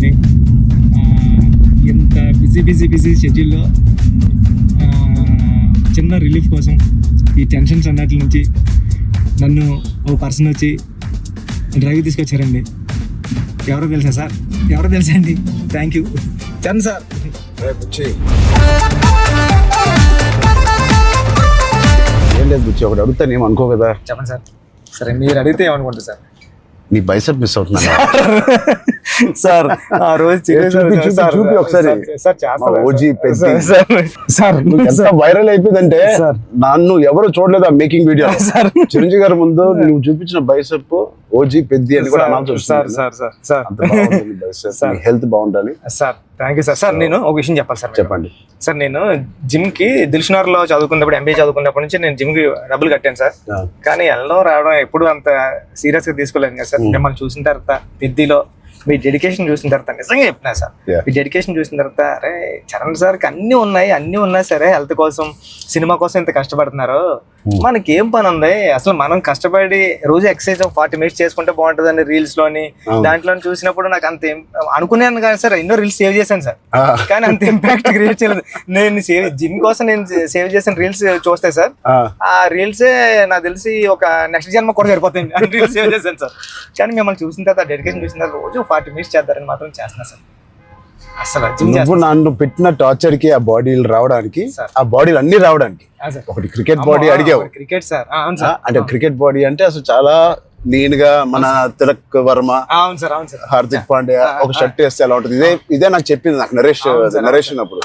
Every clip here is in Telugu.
అండి. ఇంత బిజీ షెడ్యూల్లో చిన్న రిలీఫ్ కోసం ఈ టెన్షన్స్ అన్నట్ల నుంచి నన్ను ఓ పర్సన్ వచ్చి డ్రైవ్ తీసుకొచ్చారండి. ఎవరో తెలుసా సార్? ఎవరో తెలుసా అండి? Thank you Charan sir. ఏం లేదు బుచ్చి, ఒకటి అడుగుతాను ఏం అనుకో కదా. చెప్పండి సార్. సరే మీరు అడిగితే ఏమనుకుంటారు సార్? నీ బైసెప్ మిస్ అవుతున్నా సార్ ఆ రోజు చూపి ఒకసారి. ఓజీ సార్ ఎంత వైరల్ అయిపోయిందంటే నన్ను ఎవరు చూడలేదు ఆ మేకింగ్ వీడియో. చిరంజీవి గారి ముందు నువ్వు చూపించిన బైసెప్ ఓజీ పెద్ది అని కూడా అనౌన్స్ చేస్తున్నారు. హెల్త్ బాగుండాలి sir. Thank you sir. Sir నేను ఒక విషయం చెప్పాలి సార్. చెప్పండి సార్. నేను జిమ్ కి దిల్షునార్లో చదువుకున్నప్పుడు, ఎంబీఏ చదువుకున్నప్పటి నుంచి నేను జిమ్ కి డబ్బులు కట్టాను సార్. కానీ వెళ్ళడం రావడం ఎప్పుడు అంత సీరియస్ గా తీసుకోలేదు కదా సార్. మిమ్మల్ని చూసిన తర్వాత పెద్దిలో మీ డెడికేషన్ చూసిన తర్వాత నిజంగా చెప్పినా సార్, మీ డెడికేషన్ చూసిన తర్వాత అరే చరణ్ సార్కి అన్నీ ఉన్నాయి సరే, హెల్త్ కోసం సినిమా కోసం ఇంత కష్టపడుతున్నారు, మనకేం పని ఉంది అసలు? మనం కష్టపడి రోజు ఎక్సర్సైజ్ 40 minutes చేసుకుంటే బాగుంటుందని రీల్స్ లోని దాంట్లో చూసినప్పుడు నాకు అంత అనుకున్నాను కానీ సార్, ఎన్నో రీల్స్ సేవ్ చేశాను సార్, కానీ అంత ఇంపాక్ట్ క్రియేట్ చేయలేదు. నేను జిమ్ కోసం నేను సేవ్ చేసిన రీల్స్ చూస్తే సార్, ఆ రీల్సే నాకు తెలిసి ఒక నెక్స్ట్ జన్మ కూడా సరిపోతుంది రీల్స్ సేవ్ చేశాను సార్. కానీ మిమ్మల్ని చూసిన తర్వాత డెడికేషన్ చూసిన తర్వాత రోజు 40 minutes చేద్దారని మాత్రం చేస్తున్నా సార్. అసలు నువ్వు నన్ను పెట్టిన టార్చర్ కి ఆ బాడీలు రావడానికి, ఆ బాడీలు అన్ని రావడానికి ఒకటి క్రికెట్ బాడీ అడిగావు. క్రికెట్ సార్ అంటే క్రికెట్ బాడీ అంటే అసలు చాలా లీన్ గా మన తిలక్ వర్మ, హార్దిక్ పాండ్యా ఒక షర్ట్ వేస్తే ఎలా ఉంటుంది, ఇదే నాకు చెప్పింది నాకు నరేషన్ అప్పుడు.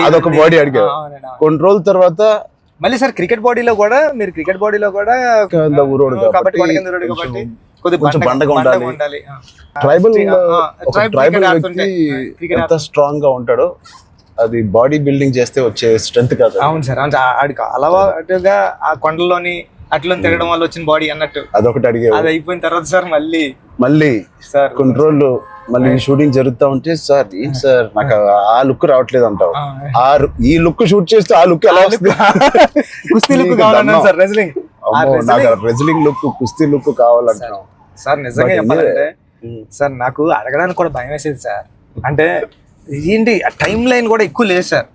అదొక బాడీ అడిగావు. కొన్ని రోజుల తర్వాత మళ్ళీ సార్ క్రికెట్ బాడీలో కూడా కొంచెం బండగా ఉండాలి. ట్రైబల్ వ్యక్తి ఎంత స్ట్రాంగ్ గా ఉంటాడో అది బాడీ బిల్డింగ్ చేస్తే వచ్చే స్ట్రెంత్ కాదు. అవును సార్. ఆడికి అలవాటుగా ఆ కొండలోని అట్లా తిరగడం వల్ల వచ్చిన బాడీ అన్నట్టు అదొకటి అడిగే. అది అయిపోయిన తర్వాత సార్ మళ్ళీ సార్ కొన్ని రోజులు మళ్ళీ షూటింగ్ జరుగుతా ఉంటే సార్ ఏంటి సార్ నాకు ఆ లుక్ రావట్లేదు అంటావు. ఈ లుక్ షూట్ చేస్తే ఆ లుక్ ఎలా వస్తుంది? కుస్తీ లుక్ కావాలన్నాను సార్. రెజ్లింగ్ రెజ్లింగ్ లుక్, కుస్తీ లుక్ కావాలంటున్నావు సార్. నిజంగా చెప్పాలంటే సార్ నాకు అడగడానికి కూడా భయం వేసేది సార్. అంటే ఏంటి టైం లైన్ కూడా ఎక్కువ లేదు సార్.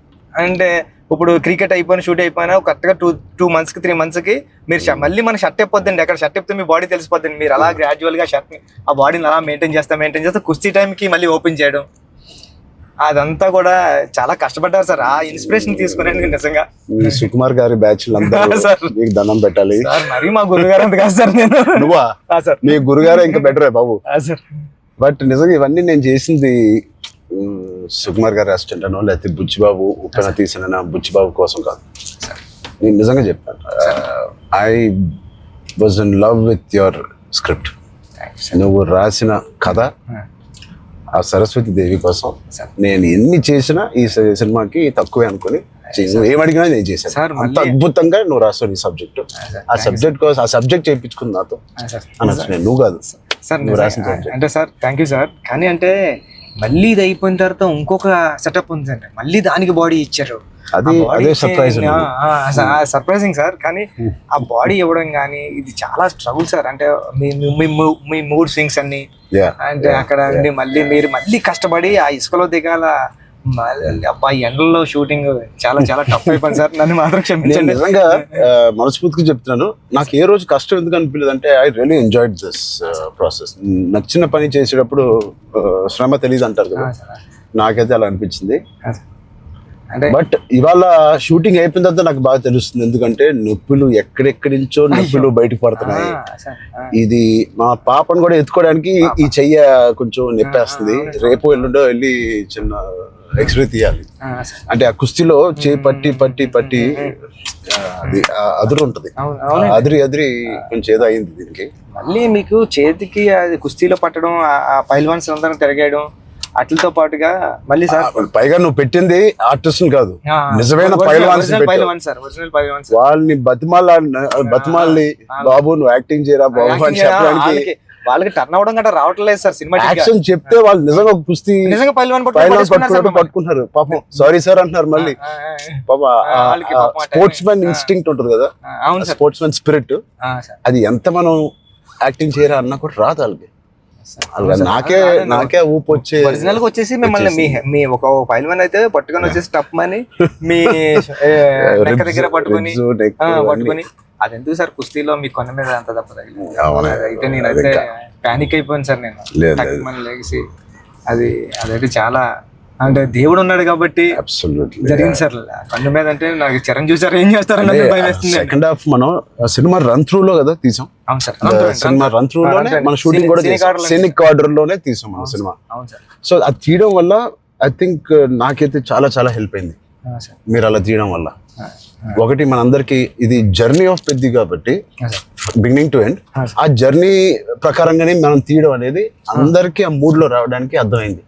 అంటే ఇప్పుడు క్రికెట్ అయిపోయినా షూట్ అయిపోయినా కరెక్ట్గా 2 months కి 3 months కి మీరు మళ్ళీ మన షర్ట్ అయిపోద్దండి. అక్కడ షర్ట్ అయిపోతే మీ బాడీ తెలిసిపోద్దండి. మీరు అలా గ్రాడ్యువల్ గా షర్ట్ ఆ బాడీని అలా మెయింటైన్ చేస్తే కుస్తీ టైంకి మళ్ళీ ఓపెన్ చేయడం అదంతా కూడా చాలా కష్టపడ్డారు సార్. ఆ ఇన్స్పిరేషన్ తీసుకునేందుకు నిజంగా సుకుమార్ గారి బ్యాచ్ మీకు దండం పెట్టాలి సార్. మరి మా గురుగారు అంత కాదు సార్. నేను నువ్వా సార్? మీ గురుగారు ఇంకా బెటరే బాబు సార్. బట్ నిజంగా ఇవన్నీ నేను చేసింది సుకుమార్ గారి అసిస్టెంట్ అనో లేకపోతే బుచ్చిబాబు ఉప్పెన తీసిన బుచ్చిబాబు కోసం కాదు. నేను నిజంగా చెప్పాను, I was in love with your script. నువ్వు రాసిన కథ ఆ సరస్వతి దేవి కోసం నేను ఎన్ని చేసినా ఈ సినిమాకి తక్కువే అనుకుని ఏమడిగినా నేను చేశాను. అంత అద్భుతంగా నువ్వు రాస్తావు నీ సబ్జెక్ట్. ఆ సబ్జెక్ట్ కోసం ఆ సబ్జెక్ట్ చేయించుకుంది నాతో అనొచ్చు. నువ్వు కాదు సార్ నువ్వు రాసిన సబ్జెక్ట్ అంటే సార్. Thank you sir. కానీ అంటే మళ్ళీ ఇది అయిపోయిన తర్వాత ఇంకొక సెటప్ ఉంది అంటే మళ్ళీ దానికి బాడీ ఇచ్చారు. Surprising sir. కానీ ఆ బాడీ ఇవ్వడం కానీ ఇది చాలా స్ట్రగుల్ సార్. అంటే మీ మూడ్ స్వింగ్స్ అన్ని అంటే అక్కడ మళ్ళీ మీరు మళ్ళీ కష్టపడి ఆ ఇసుకలో దిగాల, అబ్బాయి ఎండల్లో షూటింగ్ చాలా చాలా టఫ్ అయిపోయింది సార్. నన్ను మాత్రం క్షమించండి. నిజంగా మనస్ఫూర్తిగా చెప్తున్నాను, నాకు ఏ రోజు కష్టం ఎందుకు అనిపించలేదు అంటే I really enjoyed this process. నచ్చిన పని చేసేటప్పుడు శ్రమ తెలియదు అంటారు కదా, నాకైతే అలా అనిపించింది. బట్ ఇవాళ షూటింగ్ అయిపోయిన తర్వాత నాకు బాగా తెలుస్తుంది, ఎందుకంటే నొప్పులు ఎక్కడెక్కడి నుంచో నొప్పులు బయటకు పడుతున్నాయి. ఇది మా పాపను కూడా ఎత్తుకోవడానికి ఈ చెయ్య కొంచెం నొప్పేస్తుంది. రేపు ఎల్లుండో వెళ్ళి చిన్న ఎక్స్రే తీయాలి. అంటే ఆ కుస్తీలో చేయి పట్టి అది అదురు ఉంటది, అదిరి కొంచెం ఏదో అయింది దీనికి. మళ్ళీ మీకు చేతికి అది కుస్తీలో పట్టడం, ఆ పైల్వాన్స్ అందరం తిరగేయడం అట్లతో పాటుగా మళ్ళీ సార్ పైగా నువ్వు పెట్టింది ఆర్టిస్ట్ కాదు, నిజమైన పైల్వాన్స్. వాళ్ళని బతిమాలి బాబు నువ్వు యాక్టింగ్ చేయరా బాబు అని చెప్పడానికి వాళ్ళకి టర్న్ అవడం గట్రా రావట్లేదు సార్. సినిమా యాక్షన్ చెప్తే వాళ్ళు నిజంగా కుస్తీ నిజంగా పట్టుకుంటున్నారు. పాపం సారీ సార్ అంటున్నారు. మళ్ళీ స్పోర్ట్స్ మ్యాన్ ఇన్స్టింక్ట్ ఉంటుంది కదా, స్పోర్ట్స్ మ్యాన్ స్పిరిట్, అది ఎంత మనం యాక్టింగ్ చేయరా అన్నా కూడా రాదు వాళ్ళకి. అలా నాకే ఊపు వచ్చే ఒరిజినల్ గా వచ్చేసి మిమ్మల్ని మీ ఒక పైల్వాన్ అయితే పట్టుకొని వచ్చేసి టప్ అని మీ నెక్క దగ్గర పట్టుకొని అది ఎందుకు సార్ కుస్తీలో మీ కొన్న మీద అంత దెబ్బ తగిలింది అయితే నేనైతే పానిక్ అయిపోయాను సార్ నేను లేచి అదైతే చాలా అంటే దేవుడు ఉన్నాడు కాబట్టి జరిగింది సార్ కన్ను మీద అంటే నాకు చిరంజీవి సార్ ఏం చేస్తారని భయం వేస్తుంది. సెకండ్ హాఫ్ మనం సినిమా రన్ త్రూ లో కదా తీసాం. అవును సార్ సినిమా రన్ త్రూ లోనే మన షూటింగ్ కూడా సీనిక్ ఆర్డర్ లోనే తీసాం మన సినిమా. అవును సార్. సో అది తీయడం వల్ల ఐ థింక్ నాకైతే చాలా చాలా హెల్ప్ అయింది మీరు అలా తీయడం వల్ల. ఒకటి మనందరికి ఇది జర్నీ ఆఫ్ పెద్ది కాబట్టి బిగినింగ్ టు ఎండ్ ఆ జర్నీ ప్రకారంగానే మనం తీయడం అనేది అందరికి ఆ మూడ్ లో రావడానికి అర్థమైంది.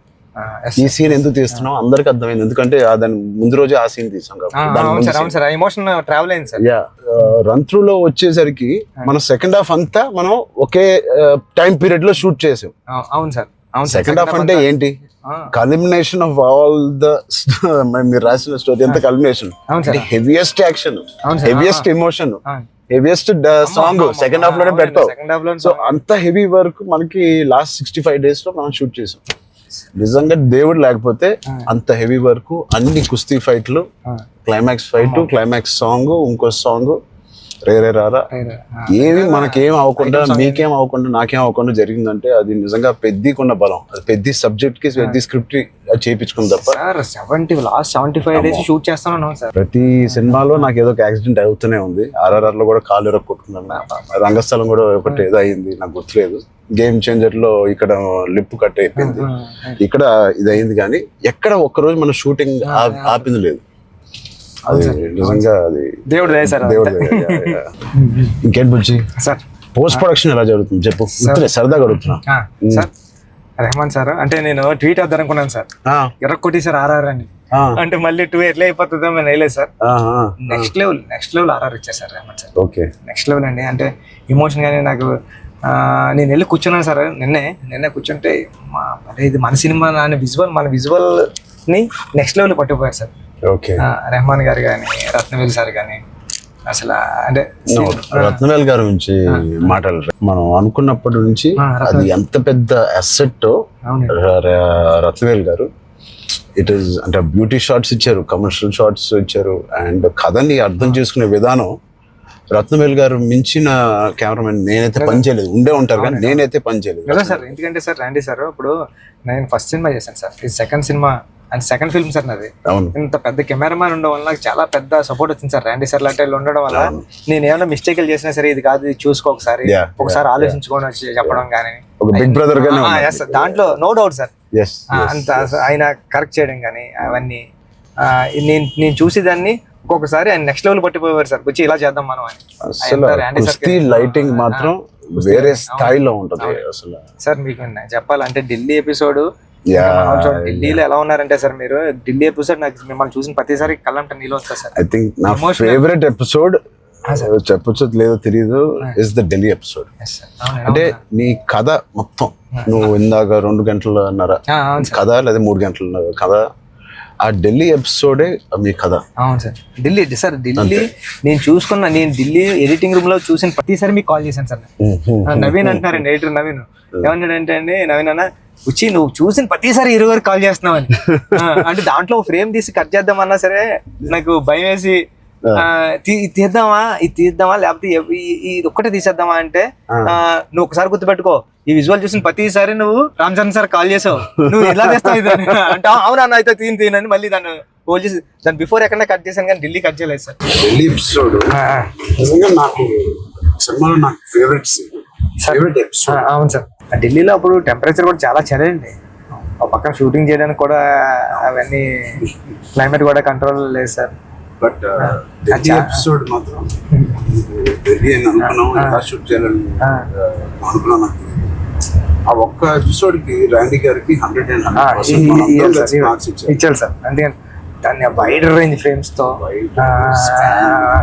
ఈ సీన్ ఎందుకు తీస్తున్నాం అందరికి అర్థమైంది, ఎందుకంటే దాని ముందు రోజే ఆ సీన్ తీసాం కాబట్టి. రన్ త్రూ లో వచ్చేసరికి మన సెకండ్ హాఫ్ అంతా మనం ఒకే టైం పీరియడ్ లో షూట్ చేసాం. అవును సార్. సెకండ్ హాఫ్ అంటే ఏంటి, కల్మినేషన్ ఆఫ్ ఆల్ ద మీరు రాసిన స్టోరీ అంతా culmination, heaviest action, heaviest emotion, heaviest song second half లోనే పెడతాం. సో అంత హెవీ వర్క్ మనకి లాస్ట్ 65 days లో మనం షూట్ చేసాం. నిజంగా దేవుడు లేకపోతే అంత హెవీ వర్క్, అన్ని కుస్తీ ఫైట్లు, క్లైమాక్స్ ఫైట్, క్లైమాక్స్ సాంగ్, ఇంకో సాంగ్ రే రే రారా ఏమి మనకేం అవ్వకుండా మీకేం అవ్వకుండా నాకేం అవ్వకుండా జరిగిందంటే అది నిజంగా పెద్దకున్న బలం. అది పెద్ద సబ్జెక్ట్ కి పెద్ద స్క్రిప్ట్ చేయించుకుంది తప్ప. లాస్ట్ 75 days షూట్ చేస్తాను సార్. ప్రతి సినిమాలో నాకు ఏదో ఒక యాక్సిడెంట్ అవుతూనే ఉంది. RRR లో కూడా కాలు కొట్టుకున్నాను, రంగస్థలం కూడా ఒకటి ఏదో అయింది నాకు గుర్తులేదు. గేమ్ చేంజర్ లో ఇక్కడ లిప్ కట్ అయిపోయింది, ఇక్కడ ఇది అయింది. కానీ ఎక్కడ ఒక్కరోజు మన షూటింగ్ ఆపింది లేదు. అది నిజంగా అది దేవుడు. ఇంకేంటి బుజ్జి సార్ పోస్ట్ ప్రొడక్షన్ ఎలా జరుగుతుంది చెప్పు, సరదాగా అడుగుతున్నా. సార్ రెహమాన్ సార్ అంటే నేను ట్వీట్ వద్దాం అనుకున్నాను సార్, ఎర్రకొట్టి సార్ RRR అని. అంటే మళ్ళీ 2 ఎట్లా అయిపోతుందో నేను వేయలేదు సార్. నెక్స్ట్ లెవెల్ RRR ఇచ్చారు sir Rahman sir. Okay next level అండి. అంటే ఎమోషన్ గానీ నాకు నేను వెళ్ళి కూర్చున్నాను సార్. నిన్నే కూర్చుంటే ఇది మన సినిమా మన విజువల్ ని నెక్స్ట్ లెవెల్ పట్టుకుపోయారు సార్. ఓకే రెహమాన్ గారు కానీ, రత్నవేల్ సార్ కానీ, అసలు అంటే రత్నవేల్ గారి నుంచి మాటలు మనం అనుకున్నప్పటి నుంచి అది ఎంత పెద్ద అసెట్ రత్నవేల్ గారు. ఇట్ ఈస్ అంటే బ్యూటీ షాట్స్ ఇచ్చారు, కమర్షియల్ షాట్స్ ఇచ్చారు, అండ్ కథని అర్థం చేసుకునే విధానం రత్నవేల్ గారు మించిన కెమెరామెన్ నేనైతే పని చేయలేదు. ఉండే ఉంటారు కానీ నేనైతే పని చేయలేదు కదా సార్. ఎందుకంటే సార్ రండి సార్, ఇప్పుడు నేను ఫస్ట్ సినిమా చేశాను సార్, ఇది second cinema and second film sir నాది. ఇంత పెద్ద కెమెరామ్యాన్ ఉండడం వల్ల నాకు చాలా పెద్ద సపోర్ట్ వచ్చింది సార్. ర్యాండీ సార్ లాంటి ఉండడం వల్ల నేను ఏమైనా మిస్టేక్లు చేసినా సరే ఇది కాదు, ఇది చూసుకో ఒకసారి ఆలోచించుకొని వచ్చి చెప్పడం కానీ, దాంట్లో నో డౌట్ సార్. అంత ఆయన కరెక్ట్ చేయడం కానీ అవన్నీ నేను చూసి దాన్ని ఒక్కొక్కసారి ఆయన నెక్స్ట్ లెవెల్ పట్టిపోయారు సార్. వచ్చి ఇలా చేద్దాం మనం అని. లైటింగ్ మాత్రం వేరే స్థాయిలో ఉంటుంది అసలు. సార్ మీకు చెప్పాలంటే ఢిల్లీ ఎపిసోడ్, ఢిల్లీలో ఎలా ఉన్నారంటే సార్ మీరు ఢిల్లీ ఎపిసోడ్ నాకు మిమ్మల్ని చూసిన ప్రతిసారి కళ్ళంట నీళ్ళు వస్తారు సార్. ఐ థింక్ నా ఫేవరెట్ ఎపిసోడ్ చెప్పొచ్చు లేదో తెలియదు ఇస్ ద ఢిల్లీ ఎపిసోడ్. అంటే నీ కథ మొత్తం నువ్వు ఇందాక 2 గంటలన్నర కథ లేదా 3 గంటల కథ, ఆ ఢిల్లీ ఎపిసోడే మీ కథ. అవును సార్. ఢిల్లీ నేను ఢిల్లీ ఎడిటింగ్ రూమ్ లో చూసిన ప్రతిసారి మీకు కాల్ చేశాను సార్. నవీన్ అంటున్నారండి, ఎడిటర్ నవీన్ ఏమన్నాడంటే అండి, నవీన్ అన్న వచ్చి నువ్వు చూసిన ప్రతిసారి 20 కాల్ చేస్తున్నావు అని. అంటే దాంట్లో ఫ్రేమ్ తీసి కట్ చేద్దామన్నా సరే నాకు భయం వేసి ఇది తీద్దామా లేకపోతే ఇది ఒక్కటే తీసేద్దామా అంటే నువ్వు ఒకసారి గుర్తుపెట్టుకో, ఈ విజువల్ చూసిన ప్రతిసారి నువ్వు రామ్ చరణ్ సార్ కాల్ చేసావు, నువ్వు ఇలా చేస్తావు ఇది అంటే అవునా అయితే తీనని మళ్ళీ దాన్ని హోల్డ్ చేసి దాని బిఫోర్ ఎక్కడ కట్ చేశాను కానీ ఢిల్లీ కట్ చేయలేదు సార్. ఢిల్లీ ఎపిసోడ్ నాకు సినిమాలో నాకు ఫేవరెట్ ఎపిసోడ్. అవును సార్. ఢిల్లీలో అప్పుడు టెంపరేచర్ కూడా చాలా చలండి, ఒక పక్కన షూటింగ్ చేయడానికి కూడా అవన్నీ క్లైమేట్ కూడా కంట్రోల్ లేదు సార్. బట్ ఢిల్లీ ఎపిసోడ్ మాత్రం ఢిల్లీ అని అనుకున్నాం, ఎలా షూట్ చేయాలని అనుకున్నాం. ఆ ఒక్క ఎపిసోడ్ కి ర్యాండీ గారికి 100% మార్క్స్ ఇచ్చారు సార్. అందుకని దాన్ని వైడ్ రేంజ్ ఫ్రేమ్స్ తో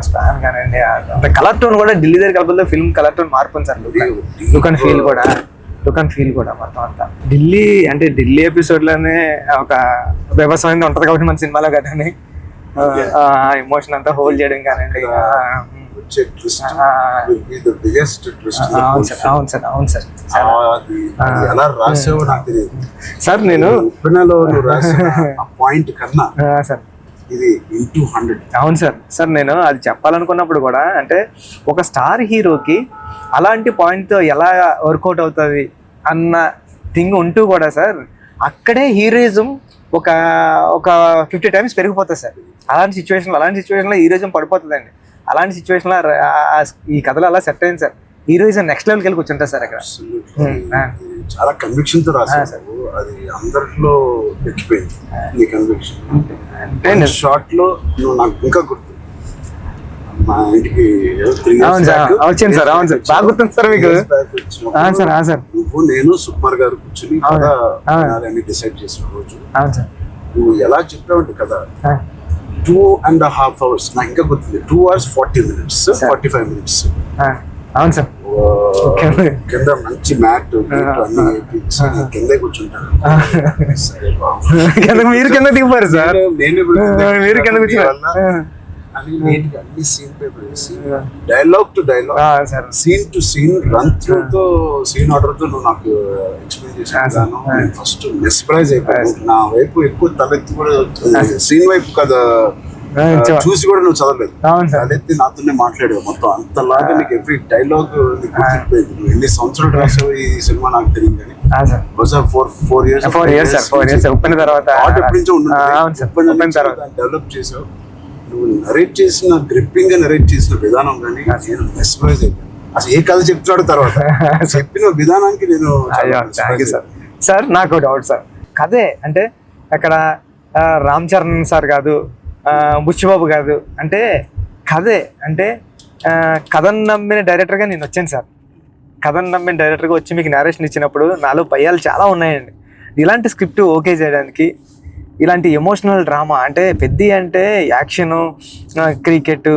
స్పాన్ కానివ్వండి, అంత కలర్ టోన్ కూడా ఢిల్లీ దగ్గర కలపల్లో ఫిల్మ్ కలర్ టోన్ మార్పు సార్. లుక్ అండ్ ఫీల్ కూడా మొత్తం అంతా ఢిల్లీ ఎపిసోడ్ లోనే ఒక వ్యవసాయం ఉంటది కాబట్టి మన సినిమాలో కదా ఎమోషన్ అంతా హోల్డ్ చేయడం కానివ్వండి. వచ్చే twist will be the biggest twist. అవును సార్, అవును సార్, అవును సార్. అది ఎలా రాసావో నాకు తెలియదు సార్. నేను ఉప్పెనలో నువ్వు రాసిన ఆ పాయింట్ కన్నా సార్ ఇది ఇంటూ 100. అవును సార్. సార్ నేను అది చెప్పాలనుకున్నప్పుడు కూడా అంటే ఒక స్టార్ హీరోకి అలాంటి పాయింట్తో ఎలా వర్కౌట్ అవుతుంది అన్న థింగ్ ఉంటూ కూడా సార్ అక్కడే హీరోయిజం ఒక 50 times పెరిగిపోతుంది సార్. అలాంటి సిచ్యువేషన్లో హీరోయిజం పడిపోతుందండి. అలాంటి సిచ్యువేషన్లో ఈ కథలో అలా సెట్ అయింది సార్. హీరోయిజం నెక్స్ట్ లెవెల్కి వెళ్ళి కూర్చుంటారు సార్ అక్కడ. చాలా కన్విక్షన్ తో రాశారు. అది అందరిలో ఎక్కిపోయింది నీ కన్విక్షన్. షార్ట్ లో నువ్వు నాకు ఇంకా గుర్తు, మా ఇంటికి వచ్చింది సార్. అవును సార్, బాగా గుర్తుంది సార్ మీకు. సార్ నువ్వు నేను సుకుమార్ గారు కూర్చుని కదా అని డిసైడ్ చేసిన రోజు నువ్వు ఎలా చెప్పావంటే కదా 2.5 hours నాకు ఇంకా గుర్తుంది. 2 hours 40 minutes 45 minutes. అవును సార్. కింద మంచి మ్యాట్ అన్ని కింద కూర్చుంటాను. మీరు కింద దిగిపోయారు సార్. మీరు కింద కూర్చున్నారు. అన్ని సీన్ పేపర్ వేసి dialogue to dialogue scene to scene run through తో సీన్ ఆర్డర్ తో నువ్వు నాకు ఎక్స్ప్లెయిన్ చేశాను. నేను ఫస్ట్ మెస్ప్రైజ్ అయిపోయాను. నా వైపు ఎక్కువ తలెత్తి కూడా సీన్ వైపు కదా చూసి కూడా నువ్వు చదవలేదు. తలెత్తి నాతోనే మాట్లాడావు మొత్తం. అంతలాగా నీకు ఎవ్రీ డైలాగ్ గుర్తిపోయింది. నువ్వు ఎన్ని సంవత్సరాలు రాసావు ఈ సినిమా నాకు తెలియదు కానీ four years ఉప్పిన తర్వాత డెవలప్ చేసావు. నువ్వు నరేట్ చేసిన గ్రిప్పింగ్ గా నరేట్ చేసిన విధానం కానీ నేను మెస్ప్రైజ్ అయిపోయాను. అసలు ఏ కథ చెప్తున్నాడు తర్వాత చెప్పిన విధానానికి నేను సార్. నాకు డౌట్ సార్, కథే అంటే అక్కడ రామ్ చరణ్ సార్ కాదు, బుచ్చిబాబు కాదు, అంటే కథే అంటే కథను నమ్మిన డైరెక్టర్గా నేను వచ్చాను సార్. కథను నమ్మిన డైరెక్టర్గా వచ్చి మీకు నేరేషన్ ఇచ్చినప్పుడు నాలో భయాలు చాలా ఉన్నాయండి. ఇలాంటి స్క్రిప్ట్ ఓకే చేయడానికి, ఇలాంటి ఎమోషనల్ డ్రామా అంటే పెద్ద అంటే యాక్షను, క్రికెట్,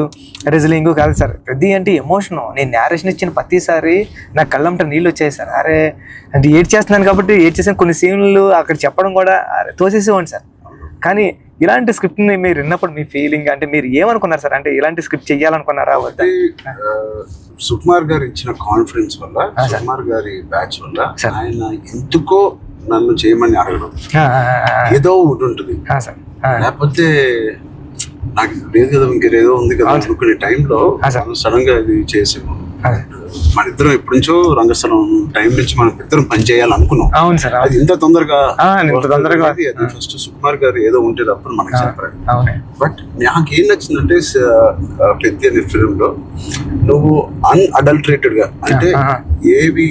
రెజ్లింగ్ కాదు సార్. పెద్ద అంటే ఎమోషను. నేను నేరేషన్ ఇచ్చిన ప్రతిసారి నా కళ్ళంట నీళ్ళు వచ్చాయి సార్. అరే అంటే ఏడ్ చేస్తున్నాను కాబట్టి ఏడ్ చేసిన కొన్ని సీన్లు అక్కడ చెప్పడం కూడా తోసేసేవాడి సార్. కానీ ఇలాంటి స్క్రిప్ట్ని మీరు విన్నప్పుడు మీ ఫీలింగ్ అంటే మీరు ఏమనుకున్నారు సార్? అంటే ఇలాంటి స్క్రిప్ట్ చెయ్యాలనుకున్నారా వద్దా? సుకుమార్ గారు ఇచ్చిన కాన్ఫిడెన్స్ వల్ల, సుకుమార్ గారి బ్యాచ్ వల్ల ఆయన ఎందుకో నన్ను చేయమని అడగడం ఏదో ఒకటి ఉంటుంది. లేకపోతే నాకు లేదు కదా ఇంకేదో ఉంది కదా అనుకునే టైంలో సడన్ గా ఇది చేసాము. మన ఇద్దరం ఎప్పటి నుంచో రంగస్థలం టైం నుంచి మనం ఇద్దరం పని చేయాలనుకున్నాం. అది ఇంత తొందరగా ఫస్ట్ సుకుమార్ గారు ఏదో ఉంటే తప్పని మనకి చెప్పారు. బట్ నాకు ఏం నచ్చిందంటే పెద్ద అనే ఫిల్మ్ లో నువ్వు అన్అడల్టరేటెడ్ గా అంటే ఏవి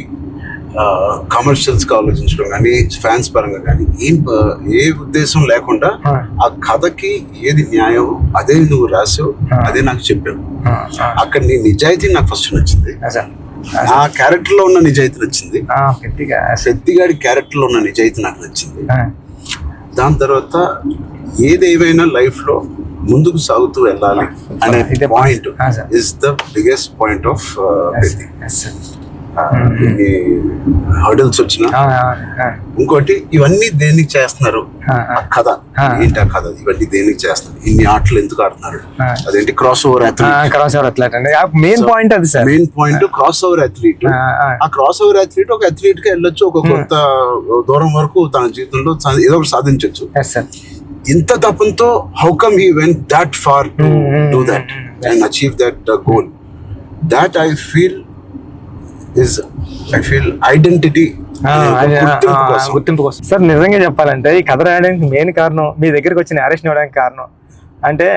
కమర్షియల్స్ గా ఆలోచించడం కానీ ఫ్యాన్స్ పరంగా కానీ ఏ ఉద్దేశం లేకుండా ఆ కథకి ఏది న్యాయం అదే నువ్వు రాసావు, అదే నాకు చెప్పావు. అక్కడ నీ నిజాయితీ నాకు ఫస్ట్ నచ్చింది. ఆ క్యారెక్టర్ లో ఉన్న నిజాయితీ నచ్చింది. పెద్దిగాడి క్యారెక్టర్ లో ఉన్న నిజాయితీ నాకు నచ్చింది. దాని తర్వాత ఏదేమైనా లైఫ్ లో ముందుకు సాగుతూ వెళ్ళాలి అనే point is the biggest point of Peddi. Hurdles వచ్చిన ఇంకోటి ఇవన్నీ దేనికి చేస్తున్నారు, కథ ఏంటి, ఆ కథ ఇవన్నీ దేనికి చేస్తున్నారు, ఇన్ని ఆటలు ఎందుకు ఆడుతున్నారు, అదేంటి cross over athlete. Main point అది sir. Main point cross over athlete. ఆ క్రాస్ ఓవర్ అథ్లీట్ ఒక అథ్లీట్ గా వెళ్ళొచ్చు, ఒక కొంత దూరం వరకు తన జీవితంలో ఏదో ఒకటి సాధించవచ్చు. ఇంత తపంతో how come he went that far to do that and achieve that goal. That I feel identity, గుర్తింపు కోసం. సార్ నిజంగా చెప్పాలంటే ఈ కథ రాయడానికి మెయిన్ కారణం, మీ దగ్గరికి వచ్చి నేరేషన్ ఇవ్వడానికి కారణం అంటే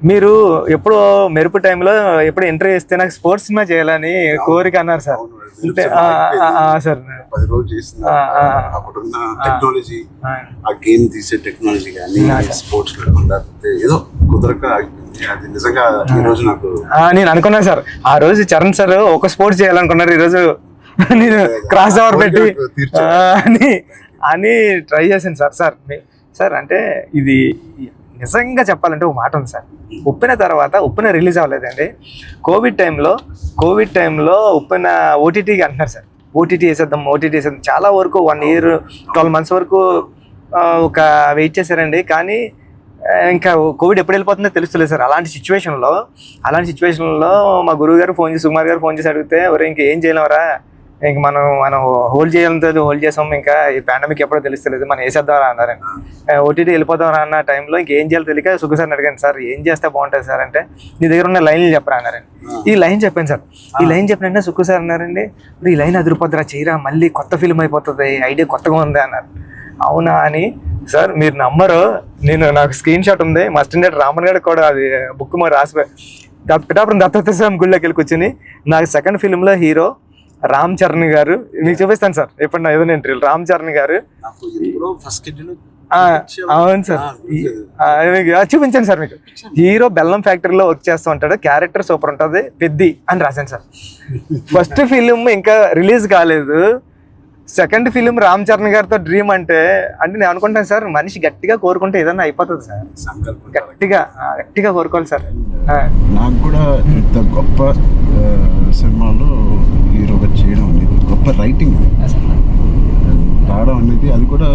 మీరు ఎప్పుడు మెరుపు టైంలో ఎప్పుడు ఎంట్రీ చేస్తే నాకు స్పోర్ట్స్ సినిమా చేయాలని కోరిక అన్నారు సార్. అంటే సార్ 10 రోజులు చేసిన అప్పుడున్న టెక్నాలజీ, ఆ గేమ్ తీసే టెక్నాలజీ కానీ స్పోర్ట్స్ లేకుండా ఏదో కుదరక అది నిజంగా ఈ రోజు నాకు నేను అనుకున్నాను సార్. ఆ రోజు చరణ్ సార్ ఒక స్పోర్ట్స్ చేయాలనుకున్నారు, ఈ రోజు నేను క్రాస్ ఓవర్ పెట్టి అని ట్రై చేశాను సార్. సార్ అంటే ఇది నిజంగా చెప్పాలంటే ఒక మాట ఉంది సార్. ఉప్పిన తర్వాత ఉప్పిన రిలీజ్ అవ్వలేదండి. కోవిడ్ టైంలో ఉప్పిన ఓటీటీకి అంటున్నారు సార్. ఓటీటీ వేసేద్దాం. చాలా వరకు 1 year 12 months వరకు ఒక వెయిట్ చేశారండి. కానీ ఇంకా కోవిడ్ ఎప్పుడు వెళ్ళిపోతుందో తెలుస్తలేదు సార్. అలాంటి సిచ్యువేషన్లో మా గురువు గారు ఫోన్ చేసి, సుకుమార్ గారు ఫోన్ చేసి అడిగితే, ఒరే ఇంక ఏం చేయలేమరా, ఇంక మనం హోల్డ్ చేసాం, ఇంకా ఈ పాండమిక్ ఎప్పుడో తెలుస్తలేదు, మనం వేసేద్దాం అన్నారండి. ఓటీటీ వెళ్ళిపోదాం అన్న టైంలో ఇంకేం చేయాలో తెలియక సుఖ సార్ని అడిగాను, సార్ ఏం చేస్తే బాగుంటుంది సార్ అంటే, నీ దగ్గర ఉన్న లైన్లు చెప్పరా అన్నారండి. ఈ లైన్ చెప్పాను సార్. ఈ లైన్ చెప్పినంటే సుఖ సార్ అన్నారండి, ఈ లైన్ అదిరిపోద్దురా, చేయరా, మళ్ళీ కొత్త ఫిల్మ్ అయిపోతుంది, ఐడియా కొత్తగా ఉంది అన్నారు. అవునా అని సార్ మీరు నమ్మరు, నాకు స్క్రీన్ షాట్ ఉంది, మా స్టూడెంట్ రామన్ గారికి కూడా అది బుక్ మరి రాసిపోయి పిఠాపురం దత్తత స్వామి గుళ్ళకి వెళ్ళి కూర్చొని, నాకు సెకండ్ ఫిల్మ్లో హీరో రామ్ చరణ్ గారు, మీకు చూపిస్తాను సార్ ఎప్పుడు నా ఏదైనా ఇంటర్వ్యూ, రామ్ చరణ్ గారు. అవును సార్, చూపించాను సార్ మీకు. హీరో బెల్లం ఫ్యాక్టరీలో వర్క్ చేస్తూ ఉంటాడు, క్యారెక్టర్ సూపర్ ఉంటుంది, పెద్ది అని రాశాను సార్. ఫస్ట్ ఫిలిం ఇంకా రిలీజ్ కాలేదు, సెకండ్ ఫిలిం రామ్ చరణ్ గారితో డ్రీమ్ అంటే నేను అనుకుంటాను సార్, మనిషి గట్టిగా కోరుకుంటే ఏదన్నా అయిపోతుంది సార్, గట్టిగా కోరుకోవాలి సార్. నాకు కూడా ఇంత గొప్ప సినిమాలో హీరోగా చేయడం అనేది, గొప్ప రైటింగ్ రావడం అనేది, అది కూడా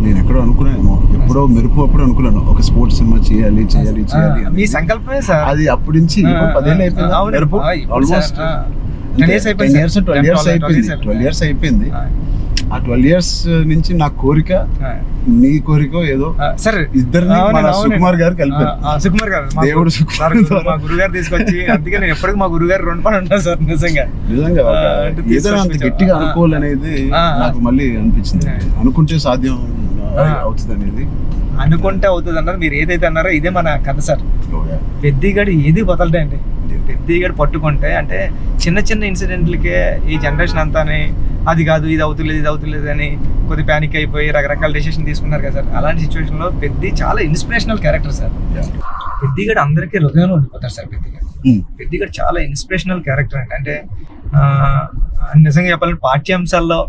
నేను ఎక్కడో అనుకున్నాను, ఎప్పుడో మెరుపు అప్పుడు అనుకున్నాను ఒక స్పోర్ట్స్ సినిమా చేయాలి మీ సంకల్పమే సార్ అది. అప్పటి నుంచి 10 ఏళ్ళు అయిపోయింది మెరుపు, ఆల్మోస్ట్ 12 years అయిపోయింది. ఆ 12 years నుంచి నా కోరిక, నీ కోరిక ఏదో సరే ఇద్దరిని సుకుమార్ గారు కలిపారు. సుకుమార్ గారు దేవుడు, మా గురుగారు తీసుకొచ్చి, అందుకే నేను ఎప్పటికీ మా గురుగారు 2 పని ఉంటాను సార్. నిజంగా ఏదైనా అంత గట్టిగా అనుకోవాలనేది నాకు మళ్ళీ అనిపించింది. అనుకుంటే సాధ్యం అవుతుంది అనేది, అనుకుంటే అవుతుంది అన్నారు. మీరు ఏదైతే అన్నారో ఇదే మన కథ సార్. పెద్దిగాడు ఏది వదలడే అండి, పెద్దిగాడు పట్టుకుంటే అంటే చిన్న చిన్న ఇన్సిడెంట్లకే ఈ జనరేషన్ అంతానే అది కాదు, ఇది అవుతులేదు అని కొద్ది ప్యానిక్ అయిపోయి రకరకాల డెసిషన్ తీసుకున్నారు కదా సార్. అలాంటి సిచ్యువేషన్లో పెద్ది చాలా ఇన్స్పిరేషనల్ క్యారెక్టర్ సార్. పెద్దిగాడు అందరికీ హృదయంలో ఉండిపోతారు సార్. పెద్దిగాడు చాలా ఇన్స్పిరేషనల్ క్యారెక్టర్ అంటే నిజంగా చెప్పాలంటే పాఠ్యాంశాల్లో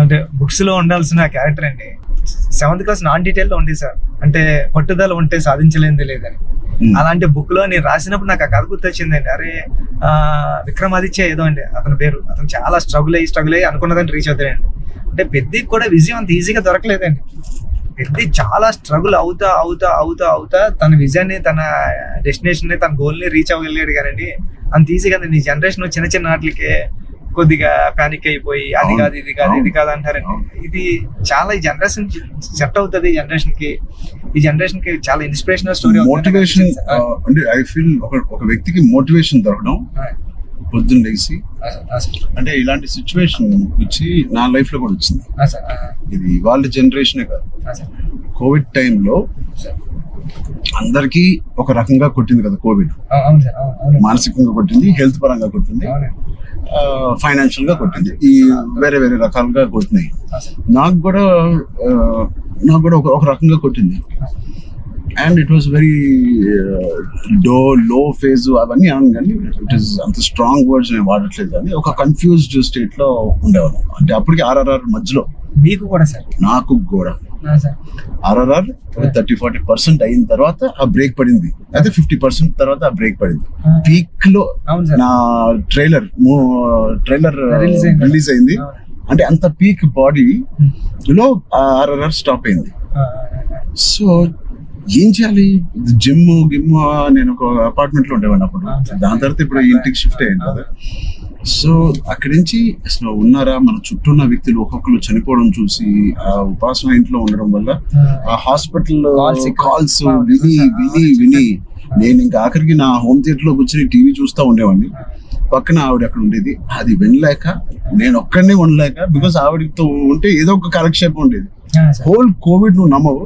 అంటే బుక్స్లో ఉండాల్సిన క్యారెక్టర్ అండి. 7th class నాన్ డీటెయిల్లో ఉంది సార్, అంటే పట్టుదల ఉంటే సాధించలేనిది లేదని. అలాంటి బుక్ లో నేను రాసినప్పుడు నాకు ఆ కథ గుర్తొచ్చిందండి. అరే విక్రమాదిత్య ఏదో అండి అతని పేరు, అతను చాలా స్ట్రగుల్ అయ్యి అనుకున్నదాన్ని రీచ్ అవుతాడండి. అంటే పెద్దికి కూడా విజయం అంత ఈజీగా దొరకలేదండి. పెద్ది చాలా స్ట్రగుల్ అవుతా తన విజయాన్ని, తన డెస్టినేషన్ ని, తన గోల్ ని రీచ్ అవ్వగలిగాడు కానీ అంత ఈజీగా ఈ జనరేషన్ చిన్న చిన్న వాటికే కొద్దిగా ప్యానిక్ అయిపోయి అది కాదు ఇది కాదు అంటారండి. ఇది చాలా ఈ జనరేషన్ సెట్ అవుతుంది. ఈ జనరేషన్ కి చాలా ఇన్స్పిరేషనల్ స్టోరీ. మోటివేషన్ అంటే ఐ ఫీల్ ఒక వ్యక్తికి మోటివేషన్ దొరకడం పొద్దున్న లేచి, అంటే ఇలాంటి సిచ్యువేషన్ వచ్చి నా లైఫ్ లో కూడా వచ్చింది. ఇది వాళ్ళ జనరేషనే కాదు, కోవిడ్ టైంలో అందరికి ఒక రకంగా కొట్టింది కదా కోవిడ్. మానసికంగా కొట్టింది, హెల్త్ పరంగా కొట్టింది, ఫైనాన్షియల్ గా కొట్టింది, ఈ వేరే రకాలుగా కొట్టినాయి. నాకు కూడా ఒక రకంగా కొట్టింది. And it was very low phase అవన్నీ అను, కానీ ఇట్ ఈస్ అంత స్ట్రాంగ్ వర్డ్స్ నేను వాడట్లేదు, కానీ ఒక కన్ఫ్యూజ్డ్ స్టేట్ లో ఉండేవాళ్ళం. అంటే అప్పటికి RRR మధ్యలో మీకు కూడా సార్, నాకు కూడా RRR 30-40% అయిన తర్వాత ఆ బ్రేక్ పడింది, అయితే 50% తర్వాత ఆ బ్రేక్ పడింది. పీక్ లో నా ట్రైలర్ రిలీజ్ అయింది, అంటే అంత పీక్ బాడీ లో RRR స్టాప్ అయింది. సో ఏం చేయాలి, జిమ్ నేను ఒక అపార్ట్మెంట్ లో ఉండేవాడిని అప్పుడు, దాని తర్వాత ఇప్పుడు ఇంటికి షిఫ్ట్ అయ్యాను కదా. సో అక్కడి నుంచి అసలు ఉన్నారా, మన చుట్టూ ఉన్న వ్యక్తులు ఒక్కొక్కరు చనిపోవడం చూసి ఆ ఉపాసన ఇంట్లో ఉండడం వల్ల ఆ హాస్పిటల్ కాల్స్ విని నేను ఇంకా ఆఖరికి నా హోమ్ థియేటర్ లో కూర్చొని టీవీ చూస్తూ ఉండేవాడిని. పక్కన ఆవిడ అక్కడ ఉండేది, అది వినలేక నేను ఒక్కడనే ఉండలేక, బికాస్ ఆవిడతో ఉంటే ఏదో ఒక కాలక్షేపం ఉండేది. హోల్ కోవిడ్ నువ్వు నమ్మవు,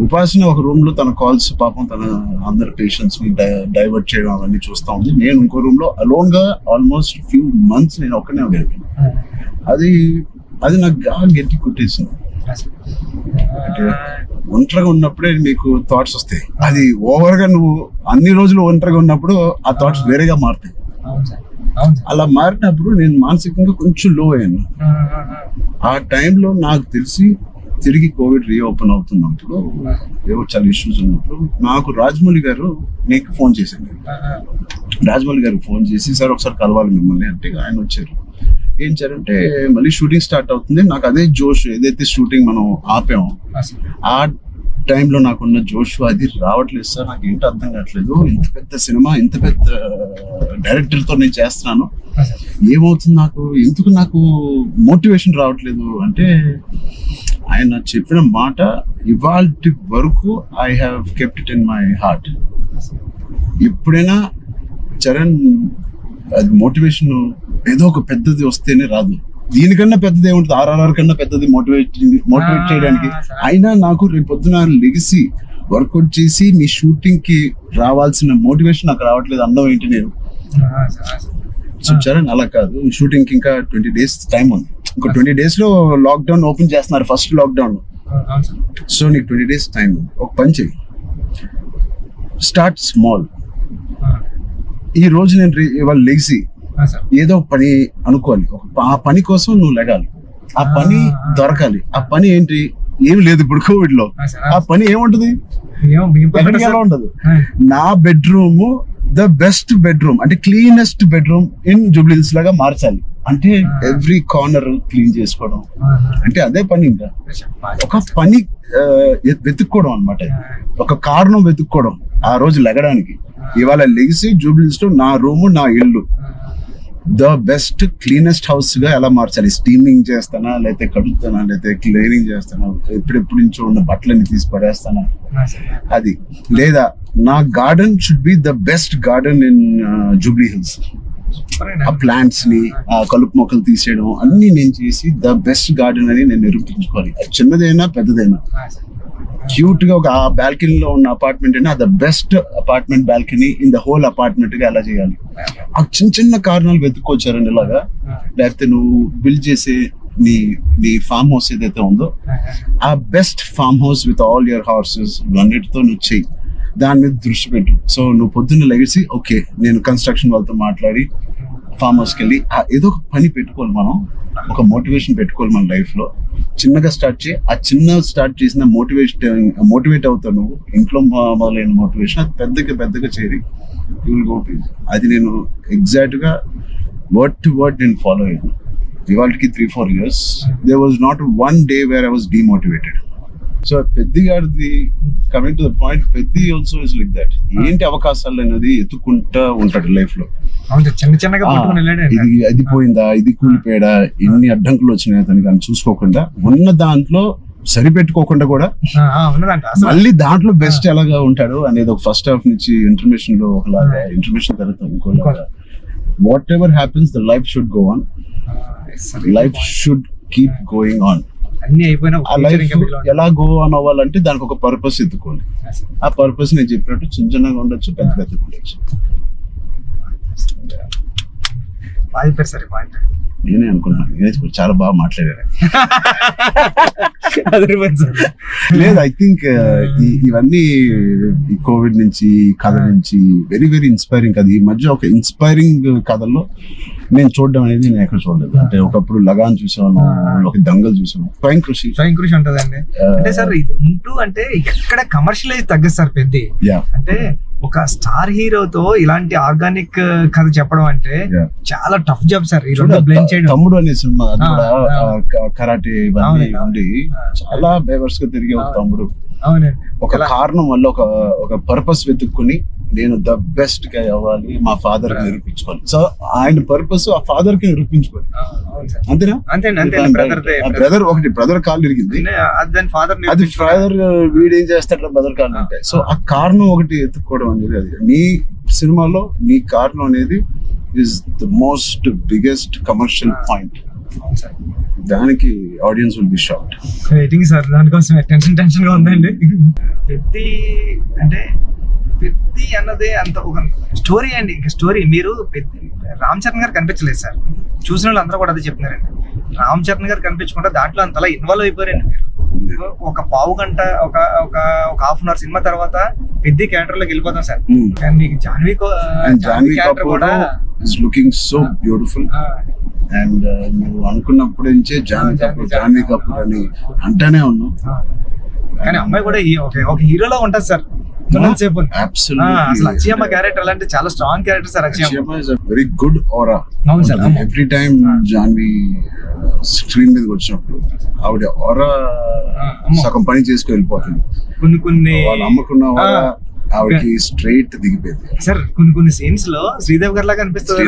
ఉపాసన ఒక రూమ్ లో తన కాల్స్ పాపం తన అందరు పేషెంట్స్ ని డైవర్ట్ చేయడం అవన్నీ చూస్తా ఉంది. నేను ఇంకో రూమ్ లో అలోన్ గా ఆల్మోస్ట్ ఫ్యూ మంత్స్ నేను ఒక్కనే ఉండేది. అది నాకు గట్టి కొట్టేసింది. అంటే ఒంటరిగా ఉన్నప్పుడే మీకు థాట్స్ వస్తాయి, అది ఓవర్ గా నువ్వు అన్ని రోజులు ఒంటరిగా ఉన్నప్పుడు ఆ థాట్స్ వేరేగా మారుతాయి. అలా మారినప్పుడు నేను మానసికంగా కొంచెం లో అయ్యాను. ఆ టైంలో నాకు తెలిసి తిరిగి కోవిడ్ రీఓపెన్ అవుతున్నప్పుడు, ఏవో చాలా ఇష్యూస్ ఉన్నప్పుడు నాకు రాజమౌళి గారు నీకు ఫోన్ చేశాను. రాజమౌళి గారికి ఫోన్ చేసి, సార్ ఒకసారి కలవాలి మిమ్మల్ని అంటే ఆయన వచ్చారు. ఏం చేయాలంటే మళ్ళీ షూటింగ్ స్టార్ట్ అవుతుంది, నాకు అదే జోష్, ఏదైతే షూటింగ్ మనం ఆపామో టైంలో నాకున్న జోష్ అది రావట్లేదు సార్. నాకు ఏంటో అర్థం కావట్లేదు. ఇంత పెద్ద సినిమా, ఇంత పెద్ద డైరెక్టర్తో నేను చేస్తున్నాను, ఏమవుతుంది నాకు, ఎందుకు నాకు మోటివేషన్ రావట్లేదు అంటే, ఆయన చెప్పిన మాట ఇవాల్టి వరకు I have kept it in my heart. ఎప్పుడైనా చరణ్, అది మోటివేషన్ ఏదో ఒక పెద్దది వస్తేనే రాదు. దీనికన్నా పెద్దది ఏముంటుంది, ఆర్ఆర్ఆర్ కన్నా పెద్దది మోటివేట్ చేయడానికి. అయినా నాకు రేపు పొద్దున లెగిసి వర్కౌట్ చేసి మీ షూటింగ్ కి రావాల్సిన మోటివేషన్ నాకు రావట్లేదు. అందం ఏంటి నేను సో చరణ్ అలా కాదు, షూటింగ్ కి ఇంకా 20 days టైం ఉంది. ఇంకో 20 days లో లాక్డౌన్ ఓపెన్ చేస్తున్నారు, ఫస్ట్ లాక్డౌన్. సో నీకు 20 days టైం ఉంది. ఒక పని చెయ్యి, స్టార్ట్ స్మాల్. ఈ రోజు నేను ఇవాళ లెగిసి ఏదో పని అనుకోవాలి, ఆ పని కోసం నువ్వు లెగాలి, ఆ పని దొరకాలి. ఆ పని ఏంటి, ఏమి లేదు ఇప్పుడు కోవిడ్ లో. ఆ పని ఏముంటది, ఎలా ఉండదు. నా బెడ్రూమ్ ద బెస్ట్ బెడ్రూమ్, అంటే క్లీనెస్ట్ బెడ్రూమ్ ఇన్ జూబ్లీహిల్స్ లాగా మార్చాలి. అంటే ఎవ్రీ కార్నర్ క్లీన్ చేసుకోవడం, అంటే అదే పని. ఇంకా ఒక పని వెతుక్కోవడం అనమాట, ఒక కారణం వెతుక్కోవడం ఆ రోజు లెగడానికి. ఇవాళ లెగిసి జూబ్లీహిల్స్ లో నా రూము, నా ఇల్లు ద బెస్ట్ క్లీనెస్ట్ హౌస్ గా ఎలా మార్చాలి. స్టీమింగ్ చేస్తానా, లేకపోతే కడుగుతానా, లేకపోతే క్లీనింగ్ చేస్తానా, ఎప్పుడెప్పుడు నుంచో ఉన్న బట్టలన్నీ తీసి పడేస్తానా, అది. లేదా నా garden should be the best garden in Jubilee hills. ఆ ప్లాంట్స్ ని, ఆ కలుపు మొక్కలు తీసేయడం అన్ని నేను చేసి ద బెస్ట్ గార్డెన్ అని నేను నిరూపించుకోవాలి. అది చిన్నదైనా పెద్దదైనా. క్యూట్ గా ఒక ఆ బాల్కనీలో ఉన్న అపార్ట్మెంట్ అయినా the best apartment balcony in the whole apartment గా ఎలా చేయాలి. ఆ చిన్న చిన్న కారణాలు వెతుక్కొచ్చారండి ఇలాగా. లేకపోతే నువ్వు బిల్డ్ చేసే నీ ఫామ్ హౌస్ ఏదైతే ఉందో, ఆ best farm house with all your horses అన్నిటితో నువ్వు చెయ్యి, దాని మీద దృష్టి పెట్టు. సో నువ్వు పొద్దున్న లెగిసి ఓకే నేను కన్స్ట్రక్షన్ వాళ్ళతో మాట్లాడి ఫామ్ హౌస్కి వెళ్ళి ఏదో ఒక పని పెట్టుకోవాలి. మనం ఒక మోటివేషన్ పెట్టుకోవాలి మన లైఫ్ లో. చిన్నగా స్టార్ట్ చేయి. ఆ చిన్న స్టార్ట్ చేసిన మోటివేట్ అవుతావు నువ్వు. ఇంట్లో మొదలైన మోటివేషన్ అది పెద్దగా చేరి యూ విల్ గో టు. అది నేను ఎగ్జాక్ట్ గా వర్డ్ టు వర్డ్ నేను ఫాలో అయ్యాను. ఇవాళకి 3-4 years there was not one day where I was demotivated. So Peddi గారిది coming to the point, Peddi also is like that. ఏంటి అవకాశాలు అనేది ఎత్తుకుంటా ఉంటాడు లైఫ్ లో. ఇది అది పోయిందా, ఇది కూలిపోయాడా, ఎన్ని అడ్డంకులు వచ్చినాయి అతనికి అని చూసుకోకుండా, ఉన్న దాంట్లో సరిపెట్టుకోకుండా కూడా మళ్ళీ దాంట్లో బెస్ట్ ఎలాగా ఉంటాడు అనేది ఒక ఫస్ట్ హాఫ్ నుంచి ఇంటర్మిషన్ లో ఒకలాగా, ఇంటర్మిషన్ తర్వాత ఇంకోలాగా. Whatever happens the life should go on, life should keep going on. ఆ లైఫ్ ఎలా గో ఆన్ అవ్వాలంటే దానికి ఒక పర్పస్ ఎత్తుకోండి. ఆ పర్పస్ నేను చెప్పినట్టు చిన్నగా ఉండొచ్చు, పెద్ద ఉండొచ్చు. నేనే అనుకున్నాను చాలా బాగా మాట్లాడారు. లేదు, ఐ థింక్ ఇవన్నీ ఈ కోవిడ్ నుంచి, కథ నుంచి వెరీ వెరీ ఇన్స్పైరింగ్ కథ. ఈ మధ్య ఒక ఇన్స్పైరింగ్ కథల్లో నేను చూడడం అనేది నేను ఎక్కడ చూడలేదు. అంటే ఒకప్పుడు లగాన్ చూసాను, ఒక దంగల్ చూసాను, స్వయం కృషి ఉంటదండి. అంటే సార్ ఇది ఉంటూ అంటే ఎక్కడ కమర్షియలైజ్ తగ్గదు సార్ పెద్ద. అంటే ఒక స్టార్ హీరోతో ఇలాంటి ఆర్గానిక్ కథ చెప్పడం అంటే చాలా టఫ్ జాబ్ సార్. ఈ రెండు బ్లెండ్ చేయడం. తమ్ముడు అనే సినిమా కరాటే ఇవన్నీ ఉండి చాలా బేవర్స్ గా తిరిగే ఒక తమ్ముడు ఒక కారణం వల్ల ఒక పర్పస్ వెతుక్కుని నేను ద బెస్ట్ గా అవ్వాలి, మా ఫాదర్ కి నిరూపించుకోవాలి. సో ఆయన పర్పస్ ఆ ఫాదర్ కి నిరూపించుకోవాలి. అంతేనా? బ్రదర్ ఒకటి బ్రదర్ కాళ్ళు ఇరిగింది, అది ఫాదర్ వీడేం చేస్తాడు బ్రదర్ కాళ్ళు అంటే. సో ఆ కారణం ఒకటి ఎత్తుక్కోవడం అనేది, అది నీ సినిమాలో నీ కారణం అనేది is the most biggest commercial point. దానికి audience will be shocked. Waiting sir దానికోసం. టెన్షన్ గా ఉందండి. పెద్ది అంటే పెద్ది అన్నదే అంత ఒక స్టోరీ అండి. ఇంకా స్టోరీ మీరు రామ్ చరణ్ గారు కనిపించలేదు సార్. చూసిన వాళ్ళు అందరూ కూడా అదే చెప్తున్నారండి. రామ్ చరణ్ గారు కనిపించకుండా దాంట్లో అంతలా ఇన్వాల్వ్ అయిపోయారండి మీరు. ఒక పావు గంట ఒక హాఫ్ అన్ అవర్ సినిమా తర్వాత పెద్ద క్యారెక్టర్ లోకి వెళ్ళిపోతాం సార్. మీకు జాన్వీ క్యారెక్టర్ కూడా లుకింగ్ సో బ్యూటిఫుల్. అండ్ నువ్వు అనుకున్నప్పుడు నుంచే జాన్వీ కపూర్ అని అంటానే ఉన్నావు. కానీ అమ్మాయి కూడా ఒక హీరోలా ఉంటది సార్. అసలు అక్షయమ్మ క్యారెక్టర్ అంటే చాలా strong character sir. Akshayamma is a very good aura. అవును sir. Every time Janhvi screen మీదకి వచ్చినప్పుడు ఆవిడ ఆరా సగం పని చేసుకుని వెళ్ళిపోతుంది. కొన్ని వాళ్ళు అమ్మకున్న ఆరా ఆవిడకి స్ట్రైట్ దిగిపోయింది. సార్ కొన్ని సీన్స్ లో శ్రీదేవి గారి లాగా అనిపిస్తుంది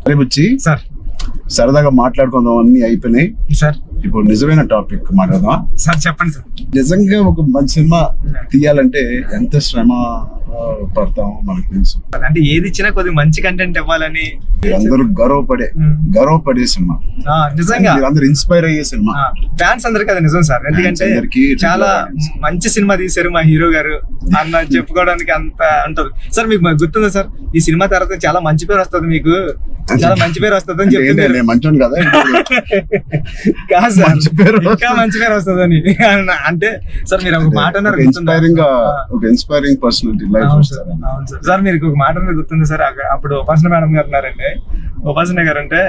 రేపు వచ్చి సార్. సరదాగా మాట్లాడుకుందాం, అన్ని అయిపోయినాయి. సార్ ఇప్పుడు నిజమైన టాపిక్ మాట్లాడదాం. సార్ చెప్పండి సార్. నిజంగా ఒక మంచి సినిమా తీయాలంటే ఎంత శ్రమ పడతాం మనకు తెలుసు. అంటే ఏది ఇచ్చినా కొద్దిగా మంచి కంటెంట్ ఇవ్వాలని అందరూ గర్వపడే సినిమా. నిజంగా అందరూ ఇన్స్పైర్ అయ్యే సినిమా. ఫ్యాన్స్ అందరు కదా నిజం సార్. ఎందుకంటే చాలా మంచి సినిమా తీశారు మా హీరో గారు అన్న చెప్పుకోవడానికి అంత అంటారు సార్. మీకు గుర్తుందా సార్, ఈ సినిమా తర్వాత చాలా మంచి పేరు వస్తుంది, మీకు చాలా మంచి పేరు వస్తుంది అని చెప్పింది. మంచోడు కదా కాదు సార్, ఇంకా మంచి పేరు వస్తుంది అని. అంటే సార్ మీరు ఒక మాట అన్నారు, ఇన్స్పైరింగ్ పర్సనాలిటీ లైఫ్. అవును సార్, మీరు ఒక మాట అన్నారు గుర్తుంది సార్. అప్పుడు ఉపాసన మేడం గారు ఉన్నారండి. ఉపాసన గారు అంటే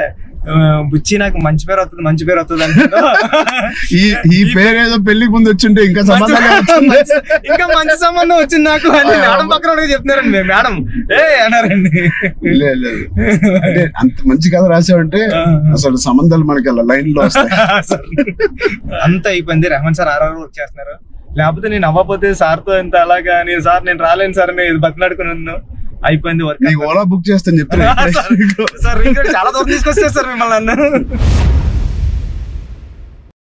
బుచ్చి నాకు మంచి పేరు వస్తుంది అంటే ఈ పేరు ఏదో పెళ్లికి ముందు వచ్చింటే ఇంకా ఇంకా మంచి సంబంధం వచ్చింది నాకు అని మేడం పక్కన చెప్తున్నారండి. మేడం అన్నారండి. అంటే అంత మంచి కథ రాసావంటే అసలు సంబంధాలు మనకి అలా లైన్ లో వస్తాయి. అంత అయిపోయింది. రెహమాన్ సార్ ఆర్ఆర్ వర్క్ చేస్తున్నారు. లేకపోతే నేను అవ్వకపోతే సార్తో ఎంత అలాగా నేను రాలేను సార్ అని బతిలాడుకున్నాను. అయిపోయింది వర్క్. ఓలా బుక్ చేస్తాను చెప్తాను సార్. చాలా దూరం తీసుకొచ్చారు సార్ మిమ్మల్ని.